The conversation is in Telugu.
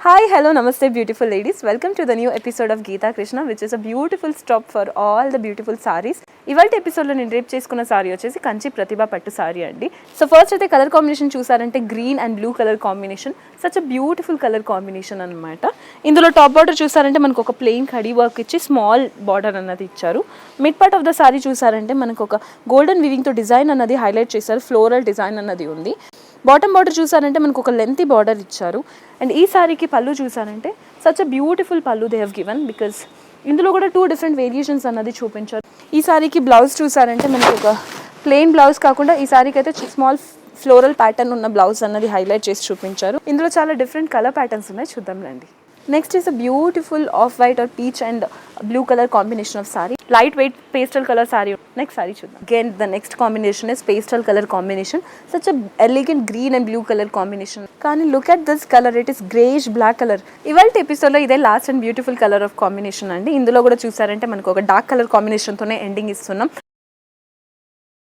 Hi, hello, namaste, beautiful ladies. Welcome to the new episode of Geeta Krishna, which is a beautiful stop for all the beautiful sarees. ఇవాళ ఎపిసోడ్లో నేను రేపు చేసుకున్న సారీ వచ్చేసి కంచి ప్రతిభ పట్టు సారీ అండి. సో ఫస్ట్ అయితే కలర్ కాంబినేషన్ చూసారంటే green and blue colour combination, such a beautiful colour combination అనమాట. ఇందులో టాప్ బార్డర్ చూసారంటే మనకు ఒక ప్లెయిన్ కడీ వర్క్ ఇచ్చి స్మాల్ బార్డర్ అన్నది ఇచ్చారు. Mid part of the sorry చూసారంటే మనకు ఒక గోల్డెన్ వివింగ్తో డిజైన్ అన్నది హైలైట్ చేశారు. ఫ్లోరల్ డిజైన్ అన్నది ఉంది. బాటమ్ బార్డర్ చూసారంటే మనకు ఒక లెంతీ బార్డర్ ఇచ్చారు. అండ్ ఈ సారీకి పళ్ళు చూసారంటే సచ్ అ బ్యూటిఫుల్ పళ్ళు దే హ్యావ్ గివెన్, బికాస్ ఇందులో కూడా 2 డిఫరెంట్ వేరియేషన్స్ అన్నది చూపించారు. ఈ సారీకి బ్లౌజ్ చూసారంటే మనకి ఒక ప్లెయిన్ బ్లౌజ్ కాకుండా ఈ సారీకి అయితే స్మాల్ ఫ్లోరల్ ప్యాటర్న్ ఉన్న బ్లౌజ్ అన్నది హైలైట్ చేసి చూపించారు. ఇందులో చాలా డిఫరెంట్ కలర్ ప్యాటర్న్స్ ఉన్నాయి, చూద్దాం రండి. Next is a beautiful off white or peach and blue colour combination of sari, light weight pastel colour sari. Next sari చూద్దాం. Again the next combination is pastel colour combination, such a elegant green and blue colour combination. కానీ look at this colour, it is greyish black colour. ఇవాళ ఎపిసోడ్లో ఇదే last and beautiful colour of combination అండి. ఇందులో కూడా చూసారంటే మనకు ఒక డార్క్ కలర్ కాంబినేషన్తోనే ఎండింగ్ ఇస్తున్నాం.